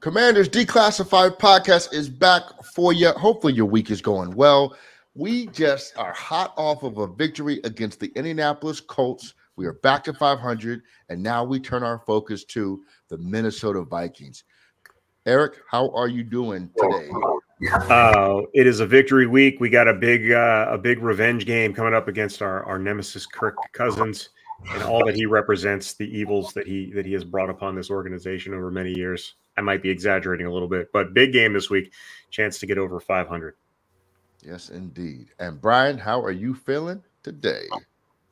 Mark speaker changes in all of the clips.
Speaker 1: Commanders Declassified Podcast is back for you. Hopefully your week is going well. We just are hot off of a victory against the Indianapolis Colts. We are back to 500, and now we turn our focus to the Minnesota Vikings. Eric, how are you doing today?
Speaker 2: It is a victory week. We got a big revenge game coming up against our nemesis Kirk Cousins and all that he represents, the evils that he has brought upon this organization over many years. I might be exaggerating a little bit, but big game this week. Chance to get over 500.
Speaker 1: Yes, indeed. And Brian, how are you feeling today?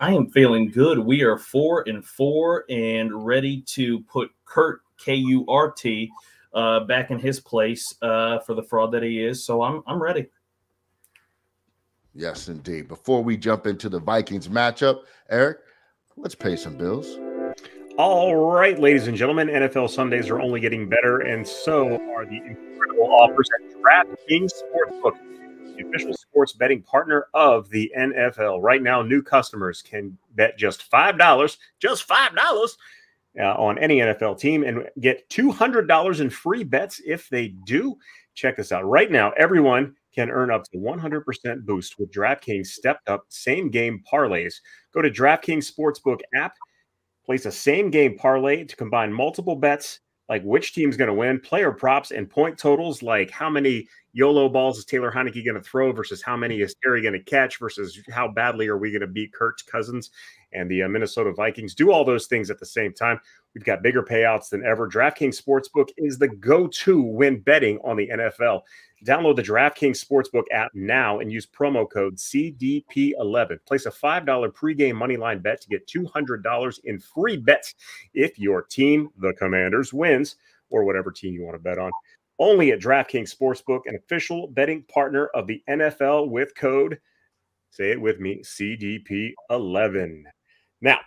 Speaker 3: I am feeling good. We are 4-4 and ready to put Kurt K-U-R-T back in his place for the fraud that he is. So I'm ready.
Speaker 1: Yes, indeed. Before we jump into the Vikings matchup, Eric, let's pay some bills.
Speaker 2: All right, ladies and gentlemen, NFL Sundays are only getting better, and so are the incredible offers at DraftKings Sportsbook, the official sports betting partner of the NFL. Right now, new customers can bet just $5 on any NFL team and get $200 in free bets if they do. Check this out. Right now, everyone can earn up to 100% boost with DraftKings stepped-up same-game parlays. Go to DraftKings Sportsbook app, place a same-game parlay to combine multiple bets like which team's going to win, player props, and point totals like how many YOLO balls is Taylor Heineke going to throw versus how many is Terry going to catch versus how badly are we going to beat Kirk Cousins and the Minnesota Vikings. Do all those things at the same time. We've got bigger payouts than ever. DraftKings Sportsbook is the go-to when betting on the NFL. Download the DraftKings Sportsbook app now and use promo code CDP11. Place a $5 pregame moneyline bet to get $200 in free bets if your team, the Commanders, wins, or whatever team you want to bet on. Only at DraftKings Sportsbook, an official betting partner of the NFL with code, say it with me, CDP11. Now,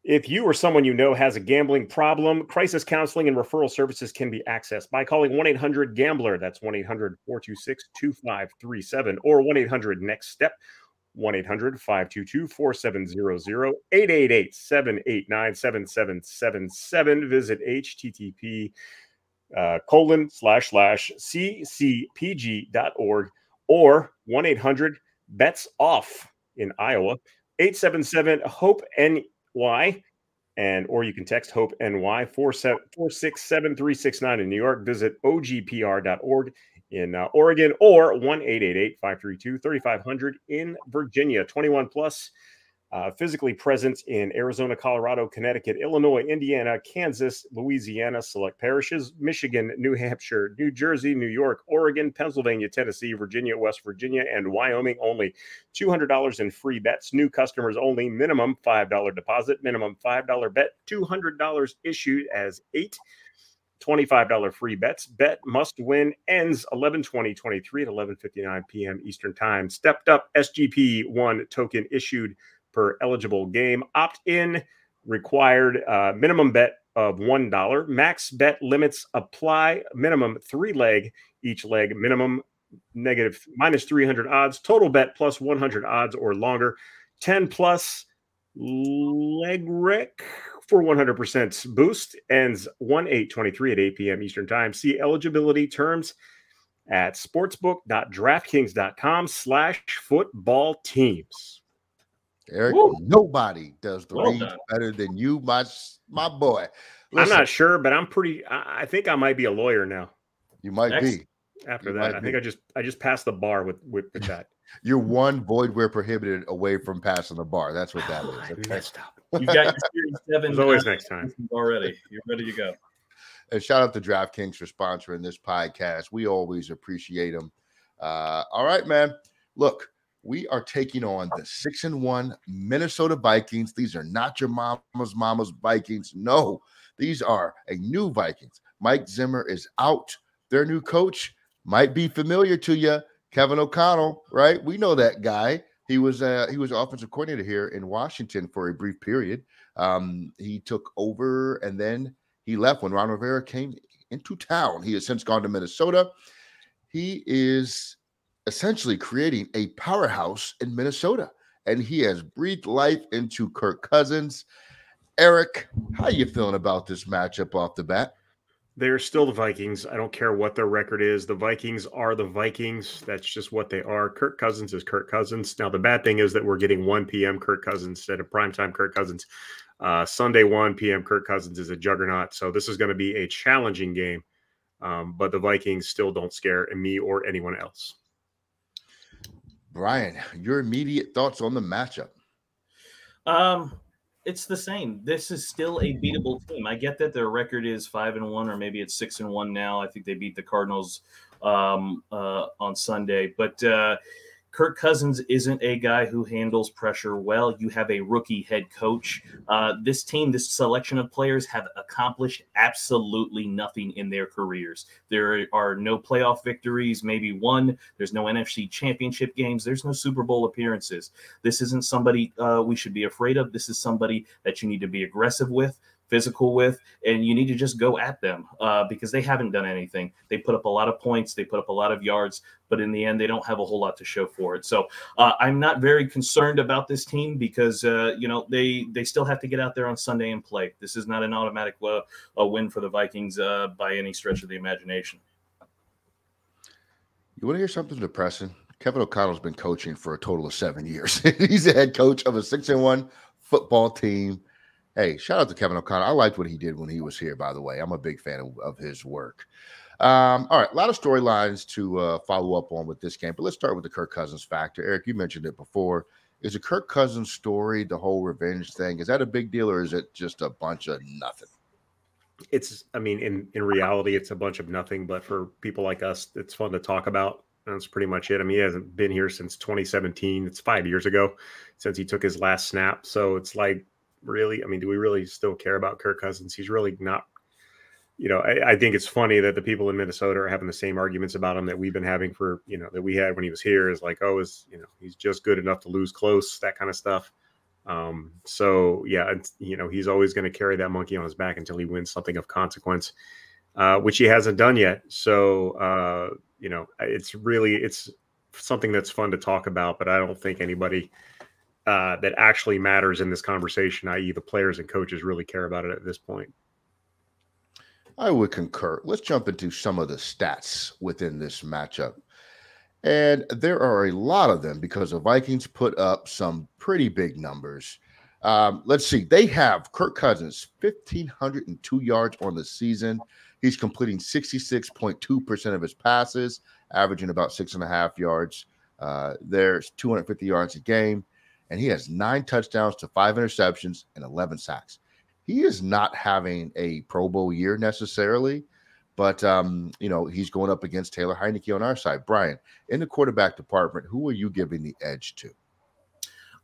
Speaker 2: if you or someone you know has a gambling problem, crisis counseling and referral services can be accessed by calling 1-800-GAMBLER. That's 1-800-426-2537 or 1-800-NEXT-STEP, 1-800-522-4700, 888-789-7777. Visit http://ccpg.org or 1-800-BETS-OFF in Iowa, 877-HOPE-NY, or you can text HOPE NY 467-369 in New York. Visit ogpr.org in Oregon or 1-888-532-3500 in Virginia. 21 plus, physically present in Arizona, Colorado, Connecticut, Illinois, Indiana, Kansas, Louisiana, select parishes, Michigan, New Hampshire, New Jersey, New York, Oregon, Pennsylvania, Tennessee, Virginia, West Virginia, and Wyoming only. $200 in free bets, new customers only, minimum $5 deposit, minimum $5 bet, $200 issued as 8 $25 free bets. Bet must win, ends 11/20/23 at 11:59 p.m. Eastern Time. Stepped up SGP1 token issued per eligible game. Opt-in required, minimum bet of $1. Max bet limits apply. Minimum 3-leg each leg. Minimum minus 300 odds. Total bet plus 100 odds or longer. 10 plus leg rec for 100% boost. Ends 1/8/23 at 8 p.m. Eastern Time. See eligibility terms at sportsbook.draftkings.com/football teams.
Speaker 1: Eric, nobody does the reads better than you, my boy.
Speaker 2: Listen, I'm not sure, but I think I might be a lawyer now.
Speaker 1: You might be.
Speaker 2: After that, I think I just passed the bar with that.
Speaker 1: You're one void where prohibited away from passing the bar. That's what that is.
Speaker 2: Okay? Messed up.
Speaker 3: You got your Series 7.
Speaker 2: There's always next time.
Speaker 3: Already. You're ready to go.
Speaker 1: And shout out to DraftKings for sponsoring this podcast. We always appreciate them. All right, man. Look, we are taking on the 6-1 Minnesota Vikings. These are not your mama's Vikings. No, these are a new Vikings. Mike Zimmer is out. Their new coach might be familiar to you, Kevin O'Connell, right? We know that guy. He was offensive coordinator here in Washington for a brief period. He took over and then he left when Ron Rivera came into town. He has since gone to Minnesota. He is essentially creating a powerhouse in Minnesota, and he has breathed life into Kirk Cousins. Eric, how you feeling about this matchup off the bat?
Speaker 2: They're still the Vikings. I don't care what their record is. The Vikings are the Vikings. That's just what they are. Kirk Cousins is Kirk Cousins. Now, the bad thing is that we're getting 1 p.m. Kirk Cousins instead of primetime Kirk Cousins. Sunday 1 p.m. Kirk Cousins is a juggernaut. So this is going to be a challenging game. But the Vikings still don't scare me or anyone else.
Speaker 1: Brian, your immediate thoughts on the matchup?
Speaker 3: It's the same. This is still a beatable team. I get that their record is 5-1, or maybe it's 6-1 now. I think they beat the Cardinals on Sunday, but Kirk Cousins isn't a guy who handles pressure well. You have a rookie head coach. This team, this selection of players have accomplished absolutely nothing in their careers. There are no playoff victories, maybe one. There's no NFC championship games. There's no Super Bowl appearances. This isn't somebody we should be afraid of. This is somebody that you need to be aggressive with, physical with, and you need to just go at them because they haven't done anything. They put up a lot of points, they put up a lot of yards, but in the end, they don't have a whole lot to show for it. So I'm not very concerned about this team because they still have to get out there on Sunday and play. This is not an automatic a win for the Vikings by any stretch of the imagination.
Speaker 1: You want to hear something depressing? Kevin O'Connell's been coaching for a total of 7 years. He's the head coach of a 6-1 football team. Hey, shout out to Kevin O'Connell. I liked what he did when he was here, by the way. I'm a big fan of his work. All right, a lot of storylines to follow up on with this game, but let's start with the Kirk Cousins factor. Eric, you mentioned it before. Is the Kirk Cousins story, the whole revenge thing, is that a big deal or is it just a bunch of nothing?
Speaker 2: In reality, it's a bunch of nothing, but for people like us, it's fun to talk about. That's pretty much it. He hasn't been here since 2017. It's 5 years ago since he took his last snap. So it's like, really, do we really still care about Kirk Cousins? He's really not, I think it's funny that the people in Minnesota are having the same arguments about him that we've been having for, that we had when he was here, is like, he's just good enough to lose close, that kind of stuff. So yeah, he's always going to carry that monkey on his back until he wins something of consequence, which he hasn't done yet. So, it's something that's fun to talk about, but I don't think anybody that actually matters in this conversation, i.e. the players and coaches, really care about it at this point.
Speaker 1: I would concur. Let's jump into some of the stats within this matchup. And there are a lot of them because the Vikings put up some pretty big numbers. Let's see. They have Kirk Cousins, 1,502 yards on the season. He's completing 66.2% of his passes, averaging about 6.5 yards. There's 250 yards a game. And he has 9 touchdowns to 5 interceptions and 11 sacks. He is not having a Pro Bowl year necessarily, but, he's going up against Taylor Heineke on our side. Brian, in the quarterback department, who are you giving the edge to?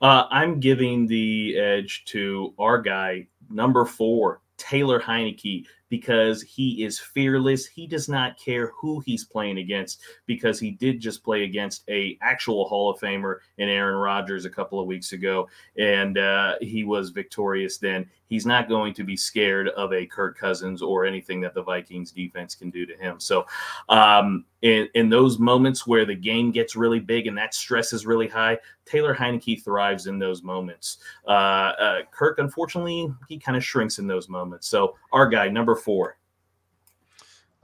Speaker 3: I'm giving the edge to our guy, number 4, Taylor Heineke, because he is fearless. He does not care who he's playing against, because he did just play against a actual Hall of Famer in Aaron Rodgers a couple of weeks ago, and he was victorious then. He's not going to be scared of a Kirk Cousins or anything that the Vikings defense can do to him. So in those moments where the game gets really big and that stress is really high, Taylor Heineke thrives in those moments. Kirk, unfortunately, he kind of shrinks in those moments. So our guy, number 4.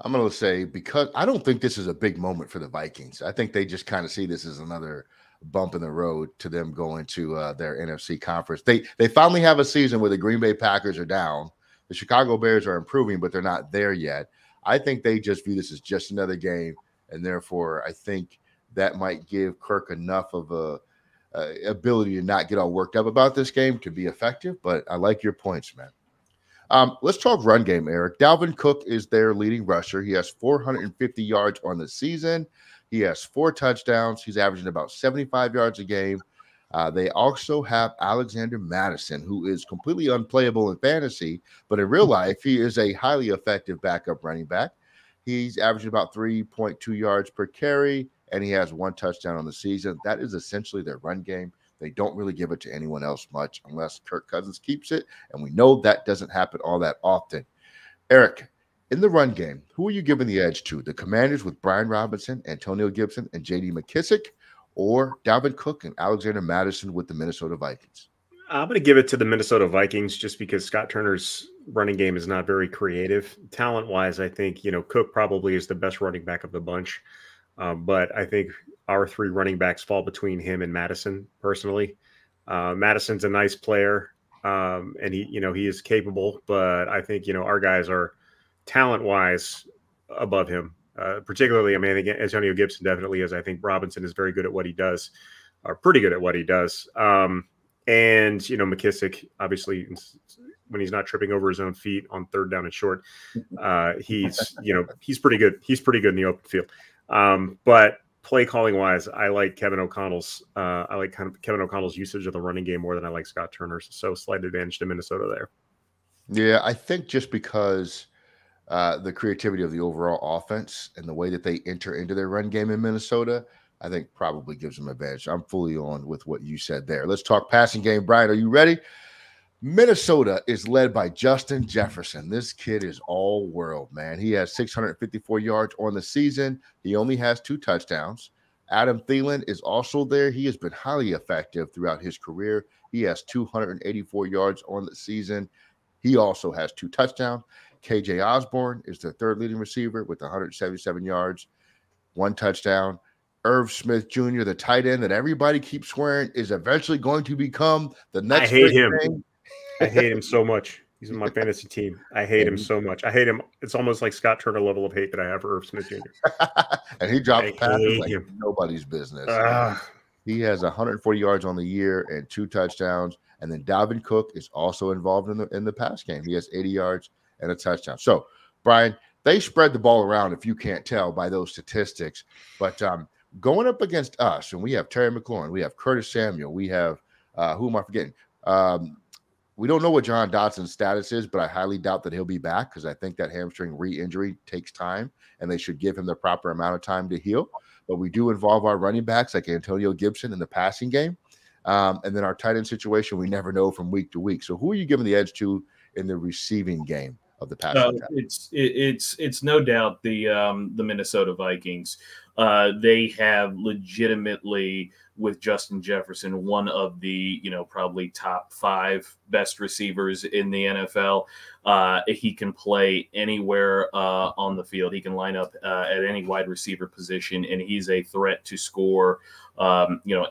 Speaker 1: I'm going to say, because I don't think this is a big moment for the Vikings. I think they just kind of see this as another bump in the road to them going to their NFC conference. They finally have a season where the Green Bay Packers are down. The Chicago Bears are improving, but they're not there yet. I think they just view this as just another game, and therefore I think that might give Kirk enough of a ability to not get all worked up about this game to be effective. But I like your points, man. Let's talk run game, Eric. Dalvin Cook is their leading rusher. He has 450 yards on the season. He has 4 touchdowns. He's averaging about 75 yards a game. They also have Alexander Madison, who is completely unplayable in fantasy, but in real life, he is a highly effective backup running back. He's averaging about 3.2 yards per carry, and he has 1 touchdown on the season. That is essentially their run game. They don't really give it to anyone else much unless Kirk Cousins keeps it, and we know that doesn't happen all that often. Eric, in the run game, who are you giving the edge to? The Commanders with Brian Robinson, Antonio Gibson, and J.D. McKissick, or Dalvin Cook and Alexander Madison with the Minnesota Vikings?
Speaker 2: I'm going to give it to the Minnesota Vikings just because Scott Turner's running game is not very creative. Talent-wise, I think, Cook probably is the best running back of the bunch. But I think our three running backs fall between him and Madison, personally. Madison's a nice player, and he is capable, but I think, our guys are talent-wise above him. Particularly, I think Antonio Gibson definitely is. I think Robinson is very good at what he does, or pretty good at what he does. And McKissick, obviously, when he's not tripping over his own feet on third down and short, he's pretty good. He's pretty good in the open field. But play calling wise, I like Kevin O'Connell's. Kevin O'Connell's usage of the running game more than I like Scott Turner's. So slight advantage to Minnesota there.
Speaker 1: Yeah, I think just because the creativity of the overall offense and the way that they enter into their run game in Minnesota, I think probably gives them advantage. I'm fully on with what you said there. Let's talk passing game. Brian, are you ready? Minnesota is led by Justin Jefferson. This kid is all world, man. He has 654 yards on the season. He only has 2 touchdowns. Adam Thielen is also there. He has been highly effective throughout his career. He has 284 yards on the season. He also has 2 touchdowns. KJ Osborne is the third leading receiver with 177 yards, 1 touchdown. Irv Smith Jr., the tight end that everybody keeps swearing is eventually going to become the next.
Speaker 2: I hate him. I hate him so much. He's in my fantasy team. I hate him so much. I hate him. It's almost like Scott Turner level of hate that I have for Irv Smith Jr.
Speaker 1: And he drops passes like nobody's business. He has 140 yards on the year and 2 touchdowns. And then Dalvin Cook is also involved in the pass game. He has 80 yards and a touchdown. So, Brian, they spread the ball around, if you can't tell by those statistics. But going up against us, and we have Terry McLaurin, we have Curtis Samuel, we have who am I forgetting? We don't know what John Dotson's status is, but I highly doubt that he'll be back because I think that hamstring re-injury takes time, and they should give him the proper amount of time to heal. But we do involve our running backs like Antonio Gibson in the passing game. And then our tight end situation, we never know from week to week. So who are you giving the edge to in the receiving game of the passing attack?
Speaker 3: It's no doubt the Minnesota Vikings. They have legitimately, with Justin Jefferson, one of the probably top 5 best receivers in the NFL. He can play anywhere on the field. He can line up at any wide receiver position, and he's a threat to score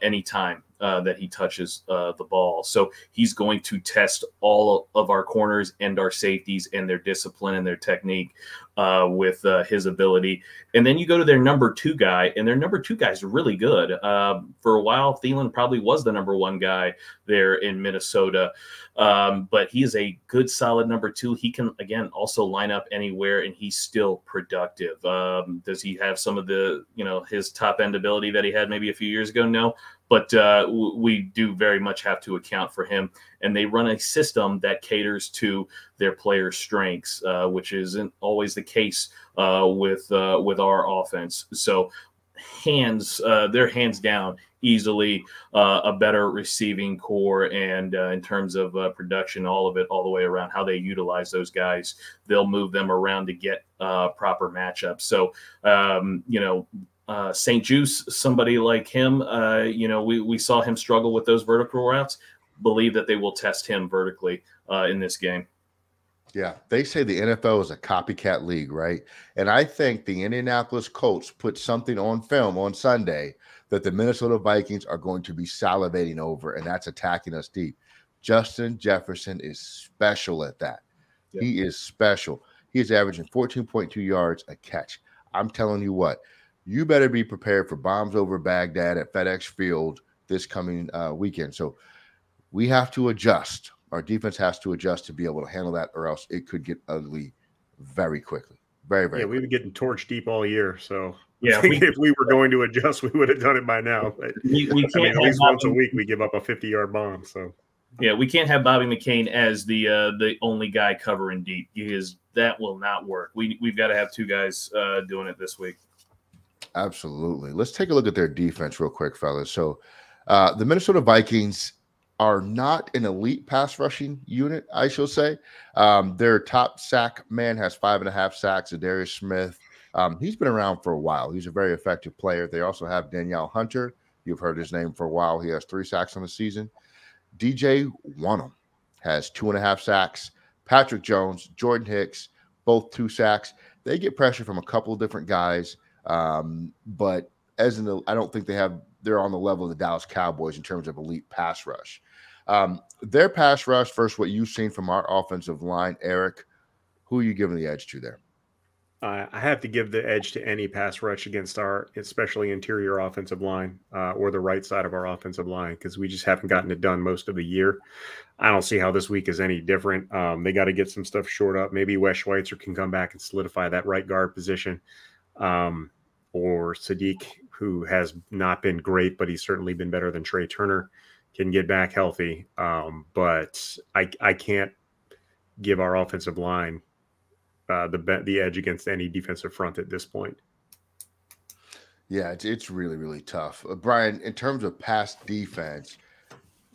Speaker 3: anytime that he touches the ball. So he's going to test all of our corners and our safeties and their discipline and their technique with his ability. And then you go to their number 2 guy, and their number 2 guy is really good. For a while, Thielen probably was the number 1 guy there in Minnesota. But he is a good, solid number 2. He can, again, also line up anywhere, and he's still productive. Does he have some of the, his top end ability that he had maybe a few years ago? No. But we do very much have to account for him. And they run a system that caters to their players' strengths, which isn't always the case with our offense. So they're hands down easily a better receiving core, and in terms of production, all of it, all the way around, how they utilize those guys, they'll move them around to get proper matchups. So St. Juice, somebody like him, we saw him struggle with those vertical routes. Believe that they will test him vertically in this game.
Speaker 1: Yeah, they say the NFL is a copycat league, right? And I think the Indianapolis Colts put something on film on Sunday that the Minnesota Vikings are going to be salivating over, and that's attacking us deep. Justin Jefferson is special at that. Yeah. He is special. He is averaging 14.2 yards a catch. I'm telling you what, you better be prepared for bombs over Baghdad at FedEx Field this coming weekend. So we have to adjust. Our defense has to adjust to be able to handle that, or else it could get ugly very quickly. Very, very quickly.
Speaker 2: We've been getting torched deep all year. So if we were going to adjust, we would have done it by now. But
Speaker 3: we can't
Speaker 2: at least once a week we give up a 50-yard bomb. So
Speaker 3: yeah, we can't have Bobby McCain as the only guy covering deep, because that will not work. We've got to have 2 guys doing it this week.
Speaker 1: Absolutely. Let's take a look at their defense real quick, fellas. So the Minnesota Vikings are not an elite pass rushing unit, I shall say. Their top sack man has 5.5 sacks, Darius Smith. He's been around for a while. He's a very effective player. They also have Danielle Hunter. You've heard his name for a while. He has 3 sacks on the season. DJ Wonnum has 2.5 sacks. Patrick Jones, Jordan Hicks, both 2 sacks. They get pressure from a couple of different guys, but I don't think they're on the level of the Dallas Cowboys in terms of elite pass rush. Their pass rush versus what you've seen from our offensive line, Eric, who are you giving the edge to there?
Speaker 2: I have to give the edge to any pass rush against our, especially interior offensive line or the right side of our offensive line, because we just haven't gotten it done most of the year. I don't see how this week is any different. They got to get some stuff shored up. Maybe Wes Schweitzer can come back and solidify that right guard position, or Sadiq, who has not been great, but he's certainly been better than Trey Turner, can get back healthy. But I can't give our offensive line the edge against any defensive front at this point.
Speaker 1: Yeah, it's really, really tough. Brian, in terms of pass defense,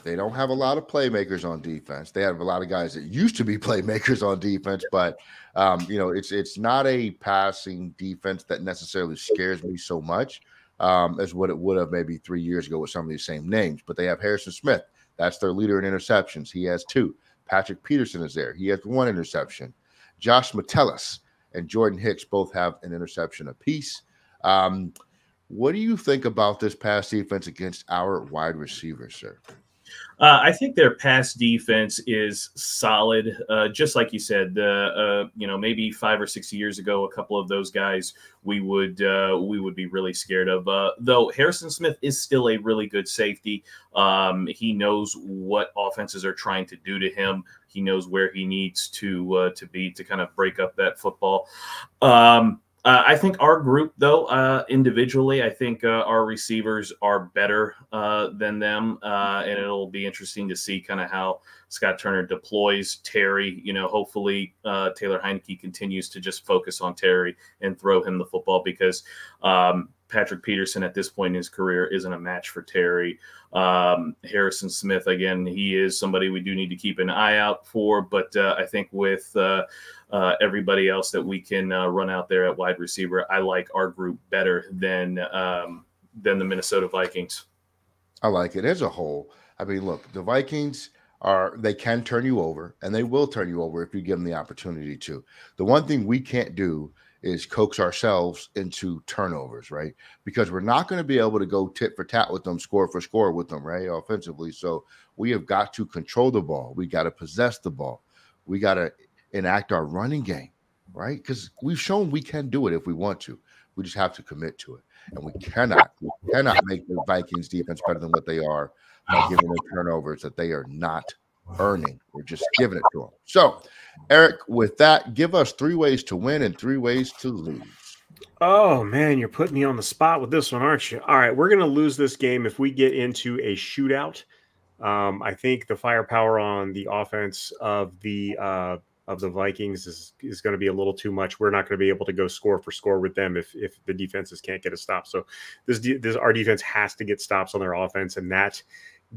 Speaker 1: they don't have a lot of playmakers on defense. They have a lot of guys that used to be playmakers on defense, but it's not a passing defense that necessarily scares me so much as what it would have maybe 3 years ago with some of these same names. But they have Harrison Smith. That's their leader in interceptions. He has 2. Patrick Peterson is there. He has 1 interception. Josh Metellus and Jordan Hicks both have an interception apiece. What do you think about this pass defense against our wide receivers, sir?
Speaker 3: I think their pass defense is solid. Just like you said, maybe 5 or 6 years ago, a couple of those guys we would be really scared of. Though Harrison Smith is still a really good safety. He knows what offenses are trying to do to him. He knows where he needs to be to kind of break up that football. I think our group, though, individually, I think our receivers are better than them, and it'll be interesting to see kind of how Scott Turner deploys Terry. Hopefully Taylor Heineke continues to just focus on Terry and throw him the football, because Patrick Peterson at this point in his career isn't a match for Terry. Harrison Smith, again, he is somebody we do need to keep an eye out for, but I think with everybody else that we can run out there at wide receiver, I like our group better than the Minnesota Vikings.
Speaker 1: I like it as a whole. I mean, look, the Vikings they can turn you over, and they will turn you over if you give them the opportunity to. The one thing we can't do is coax ourselves into turnovers, right? Because we're not going to be able to go tit for tat with them, score for score with them, right? Offensively. So we have got to control the ball. We got to possess the ball. We got to enact our running game, right? Because we've shown we can do it if we want to. We just have to commit to it. And we cannot make the Vikings defense better than what they are by giving them turnovers that they are not earning. We're just giving it to them. So, Eric, with that, give us 3 ways to win and 3 ways to lose.
Speaker 2: Oh, man, you're putting me on the spot with this one, aren't you? All right, we're going to lose this game if we get into a shootout. I think the firepower on the offense of the Vikings is going to be a little too much. We're not going to be able to go score for score with them if the defenses can't get a stop. So our defense has to get stops on their offense, and that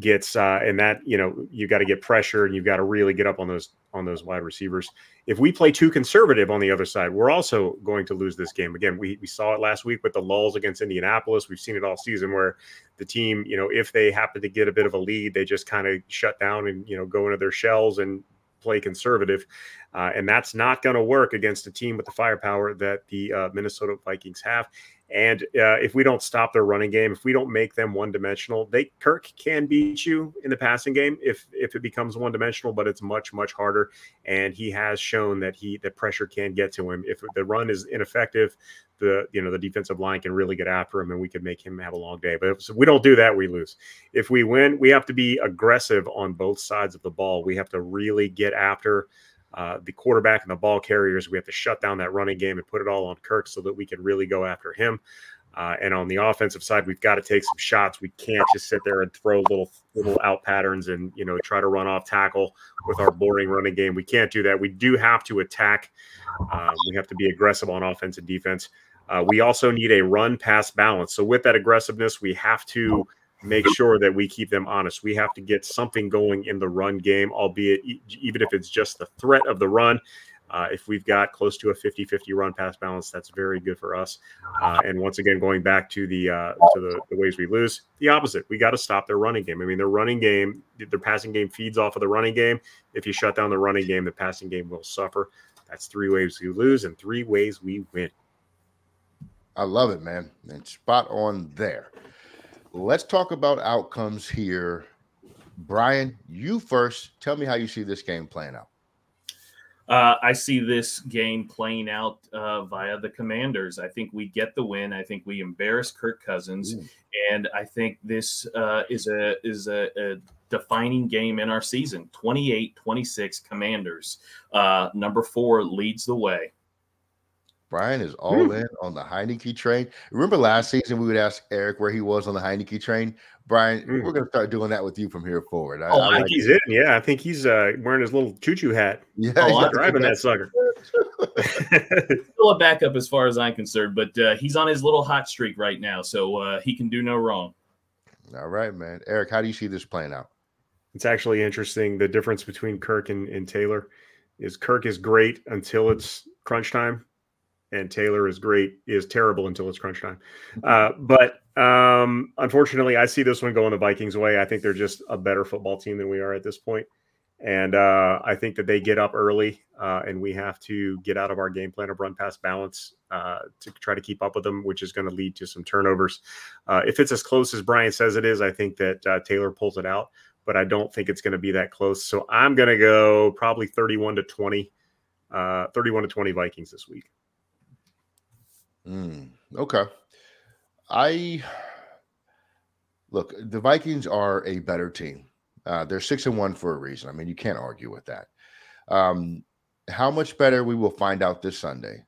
Speaker 2: gets you got to get pressure, and you've got to really get up on those wide receivers. If we play too conservative on the other side, we're also going to lose this game. Again, we saw it last week with the lulls against Indianapolis. We've seen it all season where the team, if they happen to get a bit of a lead, they just kind of shut down and go into their shells and play conservative, and that's not going to work against a team with the firepower that the Minnesota Vikings have. And if we don't stop their running game, if we don't make them one-dimensional, Kirk can beat you in the passing game if it becomes one-dimensional, but it's much, much harder. And he has shown that that pressure can get to him. If the run is ineffective, the defensive line can really get after him, and we can make him have a long day. But if we don't do that, we lose. If we win, we have to be aggressive on both sides of the ball. We have to really get after the quarterback and the ball carriers. We have to shut down that running game and put it all on Kirk so that we can really go after him. And on the offensive side, we've got to take some shots. We can't just sit there and throw little out patterns and try to run off tackle with our boring running game. We can't do that. We do have to attack. We have to be aggressive on offense and defense. We also need a run-pass balance. So with that aggressiveness, we have to make sure that we keep them honest. We have to get something going in the run game, albeit even if it's just the threat of the run. If we've got close to a 50-50 run pass balance, that's very good for us. And once again, going back to the ways we lose, the opposite. We got to stop their running game. I mean, their passing game feeds off of the running game. If you shut down the running game, the passing game will suffer. That's 3 ways we lose and 3 ways we win.
Speaker 1: I love it, man. And spot on there. Let's talk about outcomes here. Brian, you first. Tell me how you see this game playing out.
Speaker 3: I see this game playing out via the Commanders. I think we get the win. I think we embarrass Kirk Cousins, and I think this is a defining game in our season. 28-26 Commanders. Number 4 leads the way.
Speaker 1: Brian is all in on the Heineke train. Remember last season we would ask Eric where he was on the Heineke train? Brian, we're going to start doing that with you from here forward.
Speaker 2: I think he's in. Yeah, I think he's wearing his little choo-choo hat.
Speaker 1: Yeah,
Speaker 2: he's driving that sucker.
Speaker 3: Still a backup as far as I'm concerned, but he's on his little hot streak right now, so he can do no wrong.
Speaker 1: All right, man. Eric, how do you see this playing out?
Speaker 2: It's actually interesting. The difference between Kirk and Taylor is Kirk is great until it's crunch time, and Taylor is terrible until it's crunch time. But unfortunately, I see this one going the Vikings' way. I think they're just a better football team than we are at this point. And I think that they get up early, and we have to get out of our game plan of run-pass balance to try to keep up with them, which is going to lead to some turnovers. If it's as close as Brian says it is, I think that Taylor pulls it out, but I don't think it's going to be that close. So I'm going to go probably 31-20 Vikings this week.
Speaker 1: Okay. Look, the Vikings are a better team. They're 6-1 for a reason. I mean, you can't argue with that. How much better we will find out this Sunday.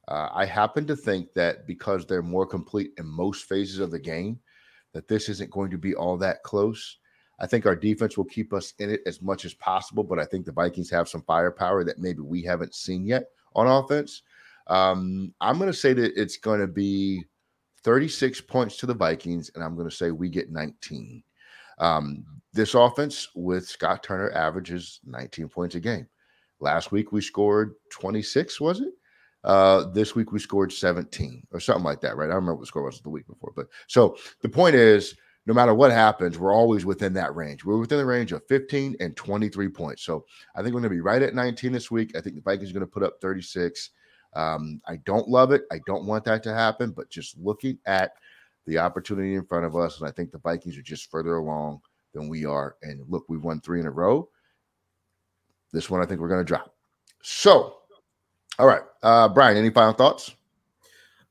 Speaker 1: I happen to think that because they're more complete in most phases of the game, that this isn't going to be all that close. I think our defense will keep us in it as much as possible, but I think the Vikings have some firepower that maybe we haven't seen yet on offense. I'm going to say that it's going to be 36 points to the Vikings, and I'm going to say we get 19. This offense with Scott Turner averages 19 points a game. Last week we scored 26, was it? This week we scored 17 or something like that, right? I don't remember what the score was the week before. But so the point is, no matter what happens, we're always within that range. We're within the range of 15 and 23 points. So I think we're going to be right at 19 this week. I think the Vikings are going to put up 36. I don't love it. I don't want that to happen, but just looking at the opportunity in front of us, and I think the Vikings are just further along than we are. And look, we've won 3 in a row. This one I think we're going to drop. So, all right. Brian, any final thoughts?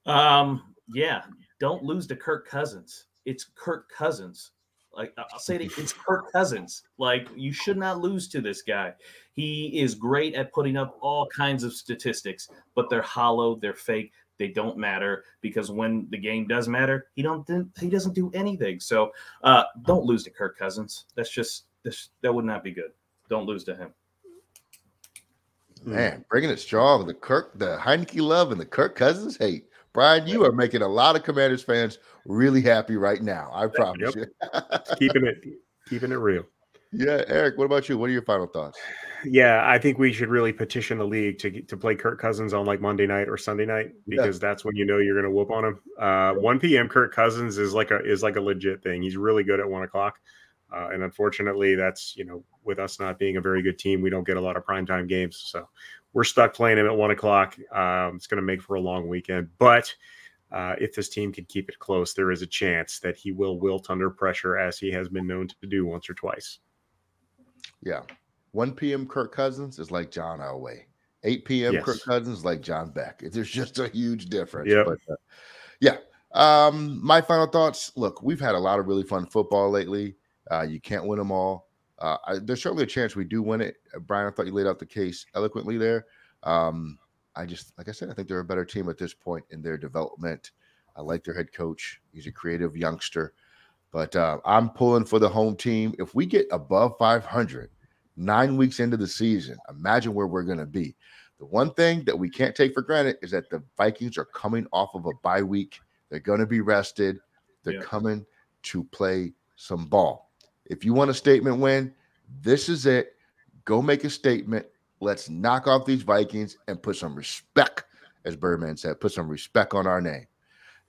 Speaker 3: Yeah. Don't lose to Kirk Cousins. It's Kirk Cousins. Like I'll say it's Kirk Cousins. Like you should not lose to this guy. He is great at putting up all kinds of statistics, but they're hollow, they're fake, they don't matter because when the game does matter, he doesn't do anything. So don't lose to Kirk Cousins. That would not be good. Don't lose to him.
Speaker 1: Man, bringing it strong. The Heineke love and the Kirk Cousins hate. Brian, you are making a lot of Commanders fans really happy right now. I promise you.
Speaker 2: keeping it real.
Speaker 1: Yeah, Eric, what about you? What are your final thoughts?
Speaker 2: Yeah, I think we should really petition the league to play Kirk Cousins on like Monday night or Sunday night because that's when you know you're going to whoop on him. 1 p.m. Kirk Cousins is like a legit thing. He's really good at 1 o'clock. And unfortunately, that's, with us not being a very good team, we don't get a lot of primetime games. So we're stuck playing him at 1 o'clock. It's going to make for a long weekend. But if this team can keep it close, there is a chance that he will wilt under pressure as he has been known to do once or twice.
Speaker 1: Yeah. 1 p.m. Kirk Cousins is like John Elway. 8 p.m.
Speaker 2: Yes.
Speaker 1: Kirk Cousins is like John Beck. There's just a huge difference.
Speaker 2: Yep.
Speaker 1: But, my final thoughts. Look, we've had a lot of really fun football lately. You can't win them all. There's certainly a chance we do win it. Brian, I thought you laid out the case eloquently there. Like I said, I think they're a better team at this point in their development. I like their head coach. He's a creative youngster. But I'm pulling for the home team. If we get above 500, 9 weeks into the season, imagine where we're going to be. The one thing that we can't take for granted is that the Vikings are coming off of a bye week. They're going to be rested. They're coming to play some ball. If you want a statement win, this is it. Go make a statement. Let's knock off these Vikings and put some respect, as Birdman said, put some respect on our name.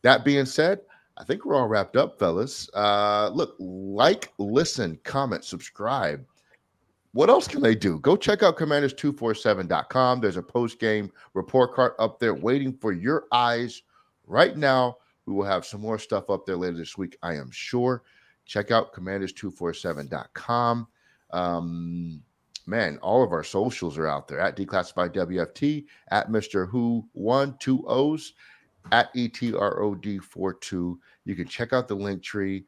Speaker 1: That being said, I think we're all wrapped up, fellas. Look, like, listen, comment, subscribe. What else can they do? Go check out commanders247.com. There's a post-game report card up there waiting for your eyes right now. We will have some more stuff up there later this week, I am sure. Check out commanders247.com. Man, all of our socials are out there at Declassified WFT, at Mr. Who 1, 2 O's, at ETROD42. You can check out the Linktree,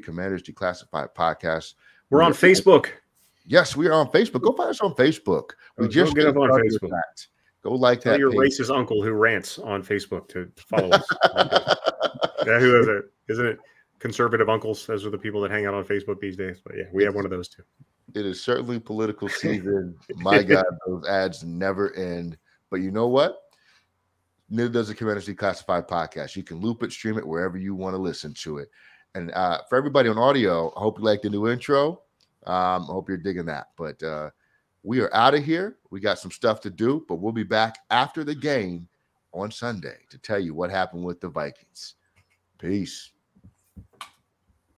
Speaker 1: Commanders Declassified Podcast.
Speaker 2: We're on Facebook.
Speaker 1: Yes, we are on Facebook. Go find us on Facebook. We just
Speaker 2: get up on Facebook.
Speaker 1: That. Go like
Speaker 2: Tell
Speaker 1: that.
Speaker 2: Your
Speaker 1: page.
Speaker 2: racist uncle who rants on Facebook to follow us. Yeah, who is it? Isn't it conservative uncles? Those are the people that hang out on Facebook these days. But yeah, we have one of those too.
Speaker 1: It is certainly political season. My God, those ads never end. But you know what? Neither does the Commanders Declassified Podcast. You can loop it, stream it wherever you want to listen to it. And for everybody on audio, I hope you like the new intro. I hope you're digging that. But we are out of here. We got some stuff to do, but we'll be back after the game on Sunday to tell you what happened with the Vikings. Peace.